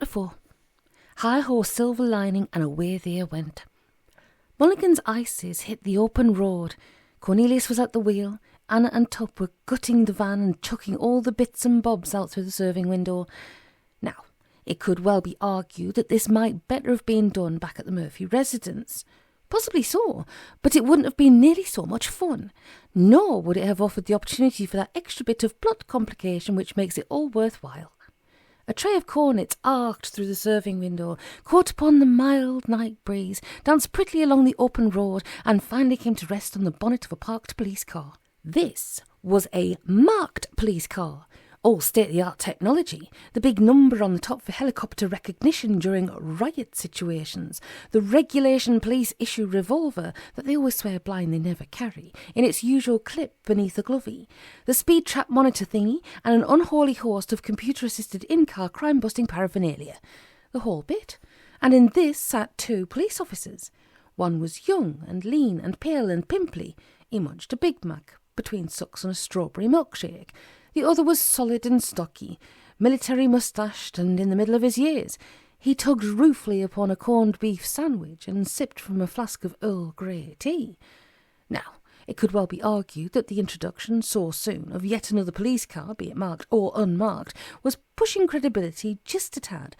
before. Hi-ho, silver lining, and away they went. Mulligan's ices hit the open road. Cornelius was at the wheel. Anna and Tuppe were gutting the van and chucking all the bits and bobs out through the serving window. Now, it could well be argued that this might better have been done back at the Murphy residence. Possibly so, but it wouldn't have been nearly so much fun. Nor would it have offered the opportunity for that extra bit of plot complication which makes it all worthwhile. A tray of cornets arced through the serving window, caught upon the mild night breeze, danced prettily along the open road, and finally came to rest on the bonnet of a parked police car. This was a marked police car. All state-of-the-art technology, the big number on the top for helicopter recognition during riot situations, the regulation police issue revolver that they always swear blind they never carry, in its usual clip beneath the glovey, the speed trap monitor thingy, and an unholy host of computer-assisted in-car crime-busting paraphernalia. The whole bit. And in this sat 2 police officers. One was young and lean and pale and pimply. He munched a Big Mac between sucks and a strawberry milkshake. The other was solid and stocky, military moustached and in the middle of his years. He tugged ruefully upon a corned beef sandwich and sipped from a flask of Earl Grey tea. Now, it could well be argued that the introduction so soon of yet another police car, be it marked or unmarked, was pushing credibility just a tad.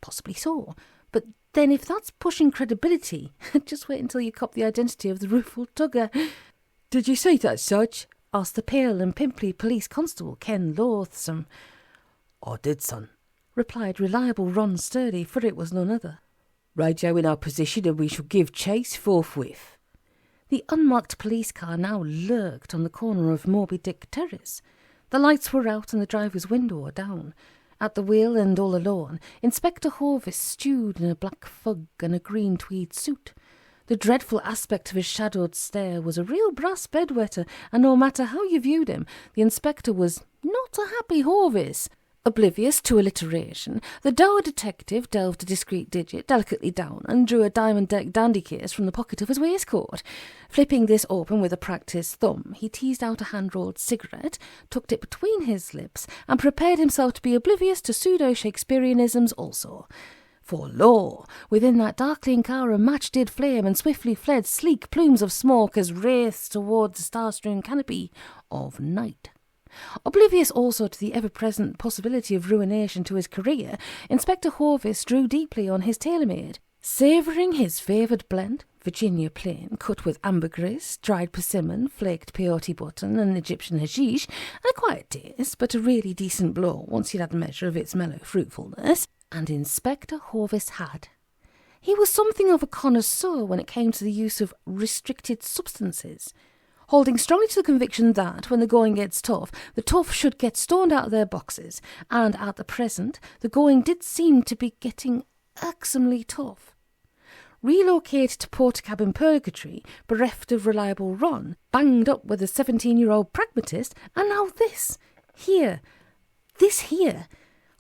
Possibly so, but then if that's pushing credibility, just wait until you cop the identity of the rueful tugger. "Did you say that, Sarge?" asked the pale and pimply police constable, Ken Loathsome. "I did, son," replied reliable Ron Sturdy, for it was none other. "Radio in our position and we shall give chase forthwith." The unmarked police car now lurked on the corner of Moby Dick Terrace. The lights were out and the driver's window down. At the wheel and all alone, Inspector Horvis stewed in a black fug and a green tweed suit. The dreadful aspect of his shadowed stare was a real brass bedwetter, and no matter how you viewed him, the inspector was not a happy Horvis. Oblivious to alliteration, the dour detective delved a discreet digit delicately down and drew a diamond-decked dandy case from the pocket of his waistcoat. Flipping this open with a practised thumb, he teased out a hand-rolled cigarette, tucked it between his lips, and prepared himself to be oblivious to pseudo-Shakespeareanisms also. For lo, within that darkling car a match did flame, and swiftly fled sleek plumes of smoke as wraiths towards the star-strewn canopy of night. Oblivious also to the ever-present possibility of ruination to his career, Inspector Horvis drew deeply on his tailor-made. Savouring his favoured blend, Virginia plain, cut with ambergris, dried persimmon, flaked peyote button, and Egyptian hashish, and a quiet taste, but a really decent blow once you'd had a measure of its mellow fruitfulness. And Inspector Horvis had. He was something of a connoisseur when it came to the use of restricted substances, holding strongly to the conviction that, when the going gets tough, the tough should get stoned out of their boxes, and at the present, the going did seem to be getting irksomely tough. Relocated to Portakabin Purgatory, bereft of reliable Ron, banged up with a 17-year-old pragmatist, and now this here.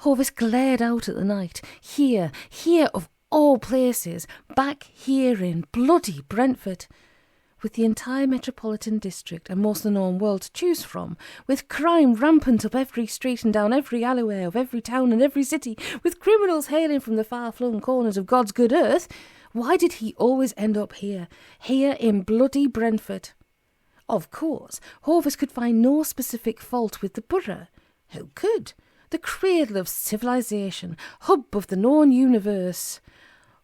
Horvis glared out at the night. Here of all places, back here in bloody Brentford. With the entire metropolitan district and most of the known world to choose from, with crime rampant up every street and down every alleyway of every town and every city, with criminals hailing from the far-flung corners of God's good earth, why did he always end up here in bloody Brentford? Of course, Horvis could find no specific fault with the borough. Who could? The cradle of civilization, hub of the known universe.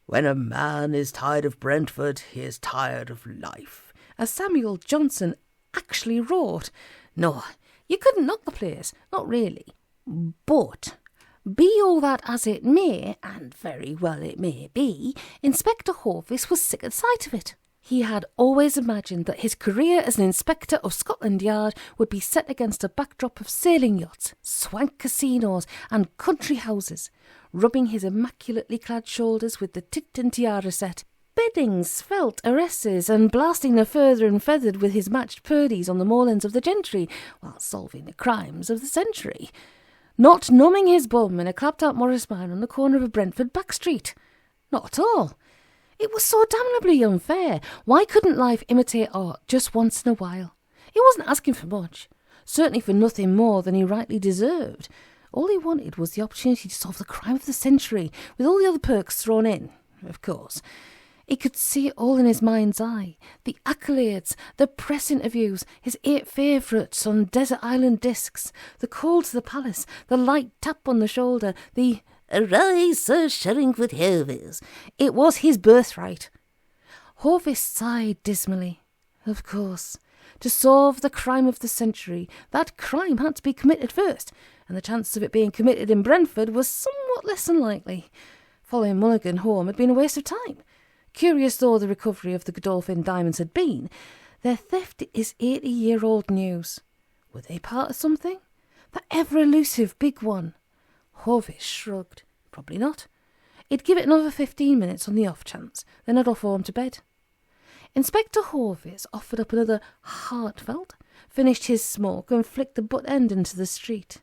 "When a man is tired of Brentford, he is tired of life," as Samuel Johnson actually wrote. No, you couldn't knock the place, not really. But, be all that as it may, and very well it may be, Inspector Horvis was sick at the sight of it. He had always imagined that his career as an inspector of Scotland Yard would be set against a backdrop of sailing yachts, swank casinos, and country houses, rubbing his immaculately clad shoulders with the tit and tiara set, bedding svelte heiresses, and blasting the further and feathered with his matched purdies on the moorlands of the gentry, while solving the crimes of the century. Not numbing his bum in a clapped-out Morris mine on the corner of a Brentford back street. Not at all. It was so damnably unfair. Why couldn't life imitate art just once in a while? He wasn't asking for much, certainly for nothing more than he rightly deserved. All he wanted was the opportunity to solve the crime of the century, with all the other perks thrown in, of course. He could see it all in his mind's eye. The accolades, the press interviews, his 8 favourites on desert island discs, the call to the palace, the light tap on the shoulder, the "Arise, Sir Sherringford Hervis." It was his birthright. Horvis sighed dismally. Of course, to solve the crime of the century, that crime had to be committed first, and the chance of it being committed in Brentford was somewhat less than likely. Following Mulligan home had been a waste of time. Curious though the recovery of the Godolphin diamonds had been, their theft is 80-year-old news. Were they part of something? That ever-elusive big one? Horvis shrugged. Probably not. He'd give it another 15 minutes on the off chance, then he'd off home to bed. Inspector Horvis offered up another heartfelt, finished his smoke and flicked the butt end into the street.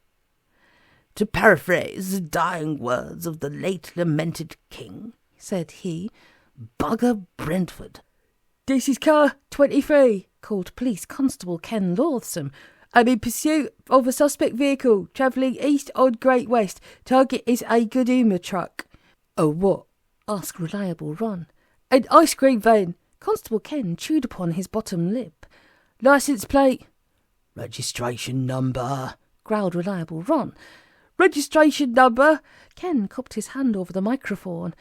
"To paraphrase the dying words of the late lamented king," said he, "bugger Brentford." "This is car 23, called Police Constable Ken Loathsome. I'm in pursuit of a suspect vehicle travelling east on Great West. Target is a good humour truck." "Oh, what?" asked Reliable Ron. "An ice cream van." Constable Ken chewed upon his bottom lip. "Licence plate." "Registration number," growled Reliable Ron. "Registration number." Ken cupped his hand over the microphone.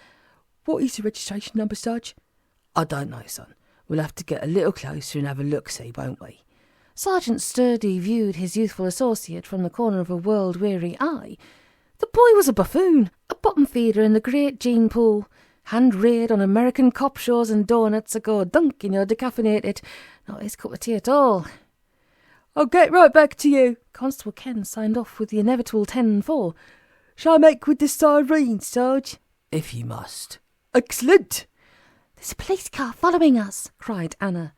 "What is the registration number, Sarge?" "I don't know, son. We'll have to get a little closer and have a look-see, won't we?" Sergeant Sturdy viewed his youthful associate from the corner of a world-weary eye. The boy was a buffoon, a bottom feeder in the great gene pool. Hand-reared on American cop shows and donuts, a go dunk in your decaffeinated. Not his cup of tea at all. "I'll get right back to you." Constable Ken signed off with the inevitable 10-4. "Shall I make with the siren, Sarge?" "If you must." "Excellent." "There's a police car following us," cried Anna.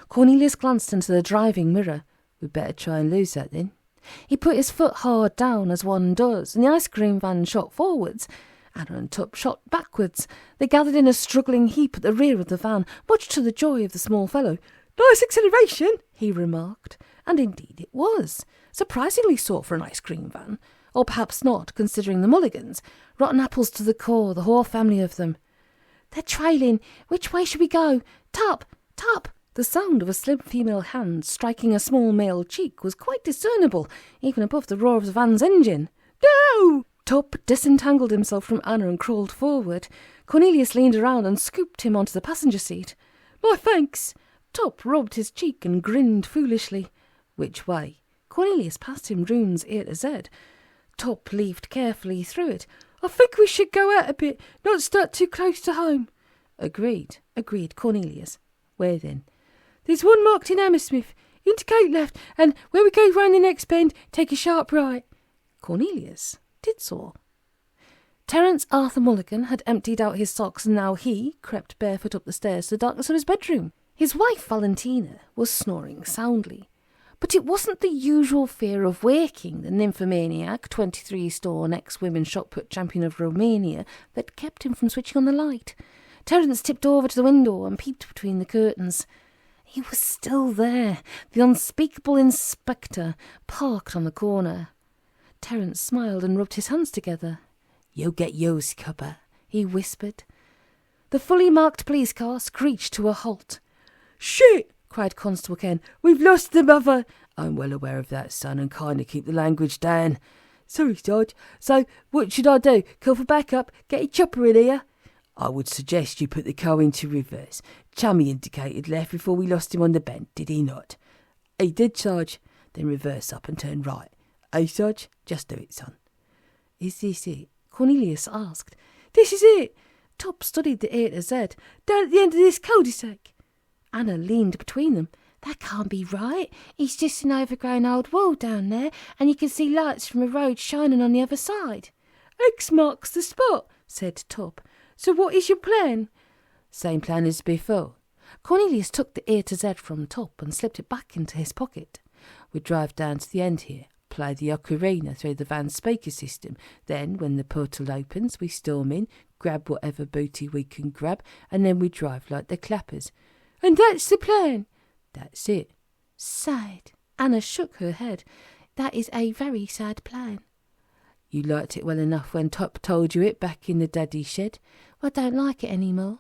Cornelius glanced into the driving mirror. "We'd better try and lose that then." He put his foot hard down, as one does, and the ice cream van shot forwards. Anna and Tuppe shot backwards. They gathered in a struggling heap at the rear of the van, much to the joy of the small fellow. "Nice acceleration," he remarked. And indeed it was. Surprisingly so for an ice cream van. Or perhaps not, considering the Mulligans. Rotten apples to the core, the whole family of them. "They're trailing. Which way should we go? Tuppe! Tuppe!" The sound of a slim female hand striking a small male cheek was quite discernible, even above the roar of the van's engine. "No!" Tuppe disentangled himself from Anna and crawled forward. Cornelius leaned around and scooped him onto the passenger seat. "My thanks." Tuppe rubbed his cheek and grinned foolishly. Which way? Cornelius passed him Rune's A to Z. Tuppe leafed carefully through it. "I think we should go out a bit, not start too close to home." Agreed Cornelius. Where then? "There's one marked in Hammersmith. Indicate left, and when we go round the next bend, take a sharp right." Cornelius did so. Terence Arthur Mulligan had emptied out his socks, and now he crept barefoot up the stairs to the darkness of his bedroom. His wife, Valentina, was snoring soundly. But it wasn't the usual fear of waking the nymphomaniac, 23-stone ex-women's shot-put champion of Romania, that kept him from switching on the light. Terence tipped over to the window and peeped between the curtains. He was still there, the unspeakable inspector, parked on the corner. Terence smiled and rubbed his hands together. "You'll get yours, cuppa," he whispered. The fully marked police car screeched to a halt. "Shit!" cried Constable Ken. "We've lost the mother." "I'm well aware of that, son, and kind of keep the language down." "Sorry, Sarge. So, what should I do? Call for backup? Get your chopper in here?" "I would suggest you put the car into reverse. Chummy indicated left before we lost him on the bend, did he not?" "He did, Sarge." "Then reverse up and turn right." "Hey, Sarge?" "Just do it, son." "Is this it?" Cornelius asked. "This is it." Tuppe studied the A to Z. "Down at the end of this cul-de-sac." Anna leaned between them. "That can't be right. It's just an overgrown old wall down there, and you can see lights from a road shining on the other side." "X marks the spot," said Tuppe. "So what is your plan?" "Same plan as before." Cornelius took the A to Z from Tuppe and slipped it back into his pocket. "We drive down to the end here, play the ocarina through the van's speaker system. Then, when the portal opens, we storm in, grab whatever booty we can grab, and then we drive like the clappers." "And that's the plan?" "That's it." "Sad." Anna shook her head. "That is a very sad plan." You liked it well enough when Tuppe told you it back in the daddy shed. I don't like it any more.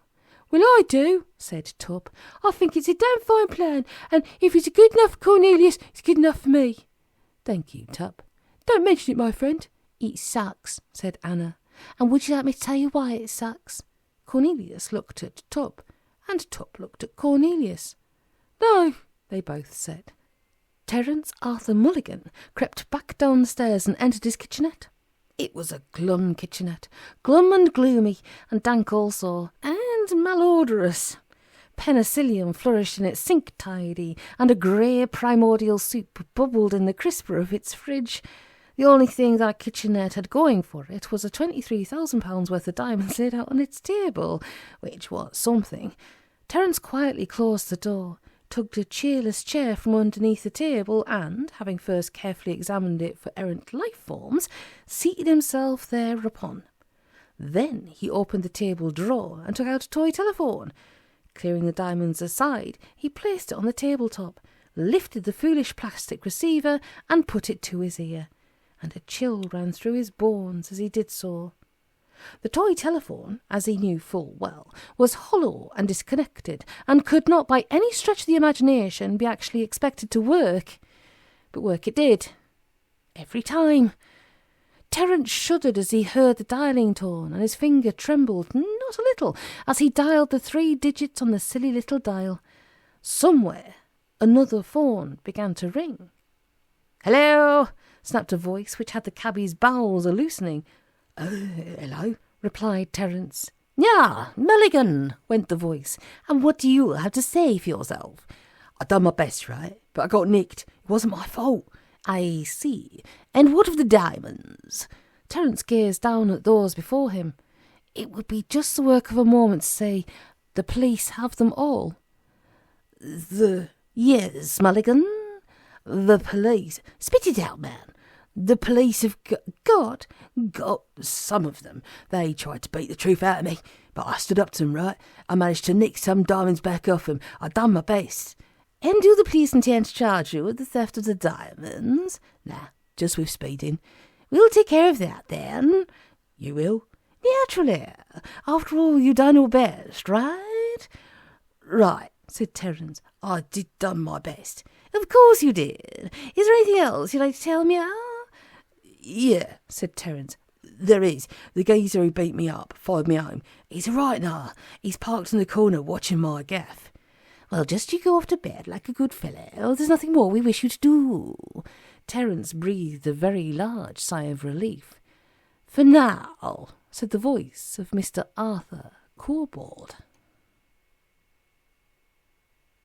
Well, I do, said Tuppe. I think it's a damn fine plan, and if it's good enough for Cornelius, it's good enough for me. Thank you, Tuppe. Don't mention it, my friend. It sucks, said Anna. And would you like me to tell you why it sucks? Cornelius looked at Tuppe, and Tuppe looked at Cornelius. No, they both said. Terence Arthur Mulligan crept back down the stairs and entered his kitchenette. It was a glum kitchenette, glum and gloomy, and dank also, and malodorous. Penicillium flourished in its sink tidy, and a grey primordial soup bubbled in the crisper of its fridge. The only thing that kitchenette had going for it was a £23,000 worth of diamonds laid out on its table, which was something. Terence quietly closed the door, tugged a cheerless chair from underneath the table, and, having first carefully examined it for errant life forms, seated himself thereupon. Then he opened the table drawer and took out a toy telephone. Clearing the diamonds aside, he placed it on the tabletop, lifted the foolish plastic receiver, and put it to his ear, and a chill ran through his bones as he did so. The toy telephone, as he knew full well, was hollow and disconnected, and could not by any stretch of the imagination be actually expected to work. But work it did. Every time. Terence shuddered as he heard the dialing tone, and his finger trembled not a little as he dialed the 3 digits on the silly little dial. Somewhere another phone began to ring. "Hello!" snapped a voice which had the cabbie's bowels a-loosening. Hello, replied Terence. "Yeah, Mulligan," went the voice. "And what do you have to say for yourself?" "I done my best, right? But I got nicked. It wasn't my fault." "I see. And what of the diamonds?" Terence gazed down at those before him. It would be just the work of a moment to say, "The police have them all." Yes, Mulligan. The police. Spit it out, man. The police have got some of them. They tried to beat the truth out of me, but I stood up to them, right? I managed to nick some diamonds back off them. I done my best. And do the police intend to charge you with the theft of the diamonds? Nah, just with speeding. We'll take care of that, then. You will? Naturally. After all, you done your best, right? Right, said Terence. I did done my best. Of course you did. Is there anything else you'd like to tell me? Yeah, said Terence. There is. The geezer who beat me up followed me home. He's all right now. He's parked in the corner watching my gaff. Well, just you go off to bed like a good fellow. There's nothing more we wish you to do. Terence breathed a very large sigh of relief. For now, said the voice of Mr. Arthur Corbould.